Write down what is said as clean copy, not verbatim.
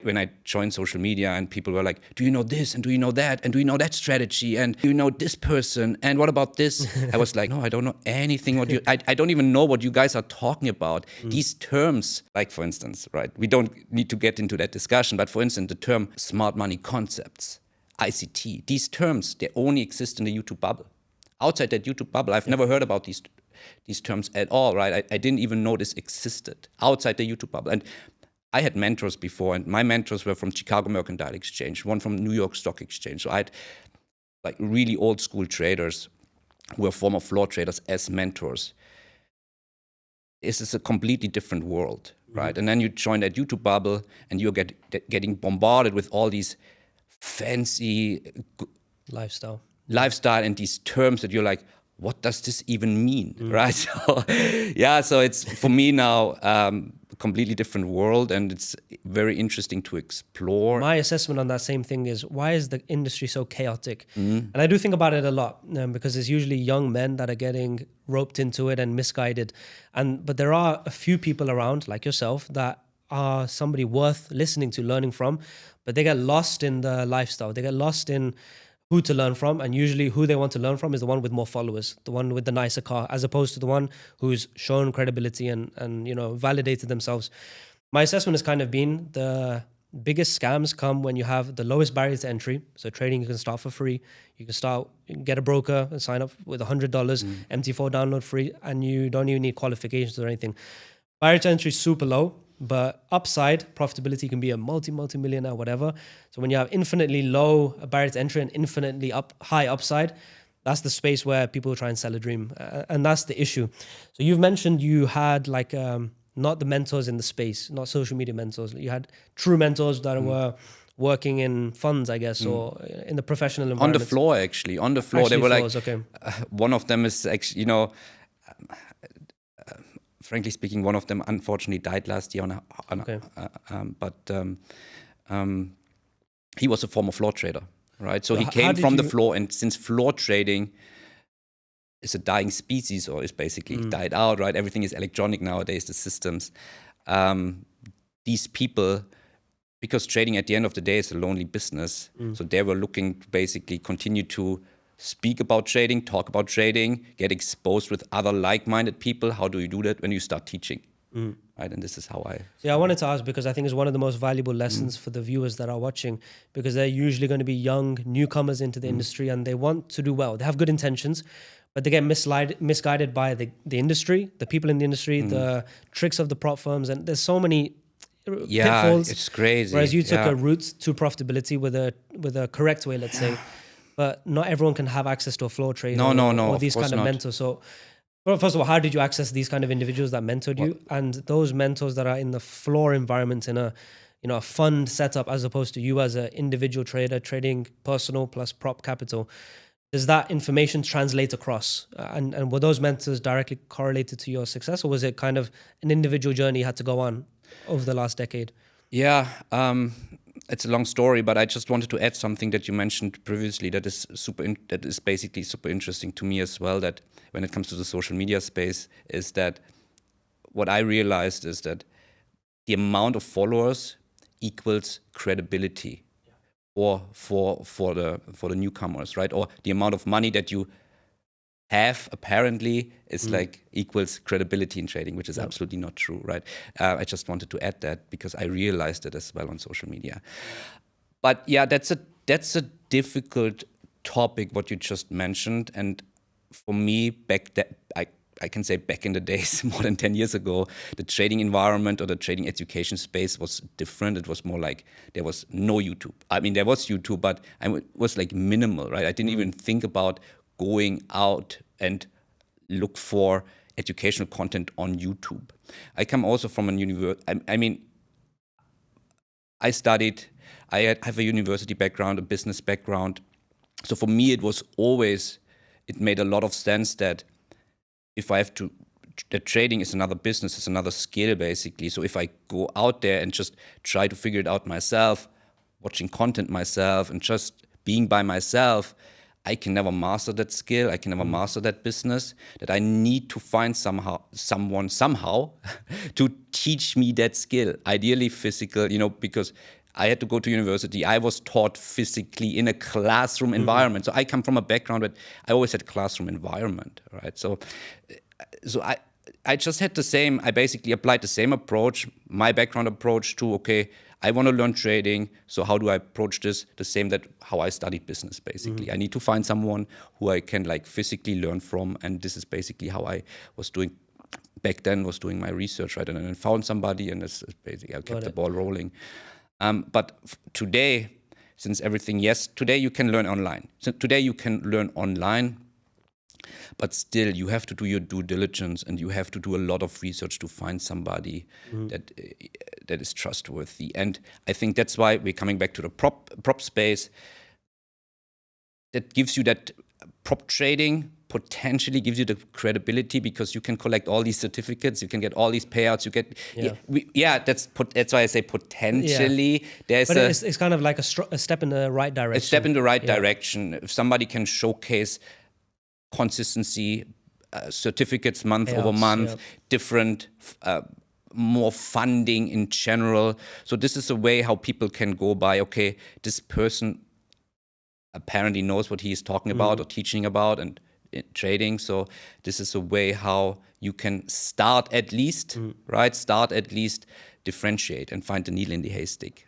when I joined social media and people were like, do you know this and do you know that and do you know that strategy and do you know this person and what about this? I was like, no, I don't know anything what I don't even know what you guys are talking about. These terms, like for instance, right, we don't need to get into that discussion, but for instance, the term smart money concepts, ICT, these terms, they only exist in the YouTube bubble. Outside that YouTube bubble, I've never heard about these terms at all, right? I didn't even know this existed outside the YouTube bubble. And I had mentors before, and my mentors were from Chicago Mercantile Exchange, one from New York Stock Exchange. So I had like really old school traders who were former floor traders as mentors. This is a completely different world, right? And then you join that YouTube bubble and you're getting bombarded with all these fancy lifestyle and these terms that you're like, what does this even mean, right? So, yeah, so it's for me now a completely different world, and it's very interesting to explore. My assessment on that same thing is, why is the industry so chaotic? And I do think about it a lot because it's usually young men that are getting roped into it and misguided. But there are a few people around, like yourself, that are somebody worth listening to, learning from, but they get lost in the lifestyle. They get lost in who to learn from, and usually who they want to learn from is the one with more followers, the one with the nicer car, as opposed to the one who's shown credibility and validated themselves. My assessment has kind of been the biggest scams come when you have the lowest barrier to entry. So trading, you can start for free. You can get a broker and sign up with $100, MT4 download free, and you don't even need qualifications or anything. Barrier to entry is super low, but upside profitability can be a multi-millionaire, whatever. So when you have infinitely low barrier to entry and infinitely high upside, that's the space where people try and sell a dream. And that's the issue. So you've mentioned you had like not the mentors in the space, not social media mentors. You had true mentors that were working in funds, I guess, or in the professional environment. On the floor, actually. On the floor. Actually, they were floors, like, okay. One of them is actually, frankly speaking, one of them unfortunately died last year. He was a former floor trader, right? So he came from the floor, and since floor trading is a dying species, or is basically died out, right? Everything is electronic nowadays, the systems. These people, because trading at the end of the day is a lonely business, so they were looking to basically continue to speak about trading, talk about trading, get exposed with other like-minded people. How do you do that? When you start teaching, right? And this is how I... Yeah, I wanted to ask, because I think it's one of the most valuable lessons for the viewers that are watching, because they're usually going to be young newcomers into the industry, and they want to do well. They have good intentions, but they get misguided by the industry, the people in the industry, the tricks of the prop firms, and there's so many pitfalls. It's crazy. Whereas you took a route to profitability with a correct way, let's say. But not everyone can have access to a floor trader or these kind of mentors. So, well, first of all, how did you access these kind of individuals that mentored you, and those mentors that are in the floor environment in a fund setup, as opposed to you as an individual trader trading personal plus prop capital? Does that information translate across? And were those mentors directly correlated to your success, or was it kind of an individual journey you had to go on over the last decade? Yeah. It's a long story, but I just wanted to add something that you mentioned previously that is basically super interesting to me as well, that when it comes to the social media space, is that what I realized is that the amount of followers equals credibility or for the newcomers, right? Or the amount of money that you have apparently is like equals credibility in trading, which is absolutely not true, right? I just wanted to add that because I realized it as well on social media. But yeah, that's a difficult topic, what you just mentioned. And for me, I can say back in the days, more than 10 years ago, the trading environment or the trading education space was different. It was more like there was no YouTube. I mean, there was YouTube, but it was like minimal, right? I didn't even think about going out and look for educational content on YouTube. I come also from a university. I mean, I have a university background, a business background. So for me, it made a lot of sense that that trading is another business, is another skill, basically. So if I go out there and just try to figure it out myself, watching content myself and just being by myself, I can never master that skill. I can never master that business. That I need to find someone somehow to teach me that skill. Ideally physical, because I had to go to university. I was taught physically in a classroom environment. So I come from a background that I always had classroom environment, right? So I just had the same, I basically applied the same approach, my background approach to, okay, I want to learn trading, so how do I approach this? The same that how I studied business, basically. I need to find someone who I can like physically learn from, and this is basically how I was doing back then, was doing my research, right? And then I found somebody, and this is basically, I kept the ball rolling. But today, since everything, today you can learn online. So today you can learn online, but still you have to do your due diligence and you have to do a lot of research to find somebody that is trustworthy. And I think that's why we're coming back to the prop space. That gives you that prop trading potentially gives you the credibility because you can collect all these certificates, you can get all these payouts, you get that's why I say potentially. There's but it's kind of like a step in the right direction. A step in the right direction. If somebody can showcase consistency, certificates month over month, different, more funding in general. So this is a way how people can go by, okay, this person apparently knows what he is talking about or teaching about and trading. So this is a way how you can start at least, right? Start at least, differentiate and find the needle in the haystack.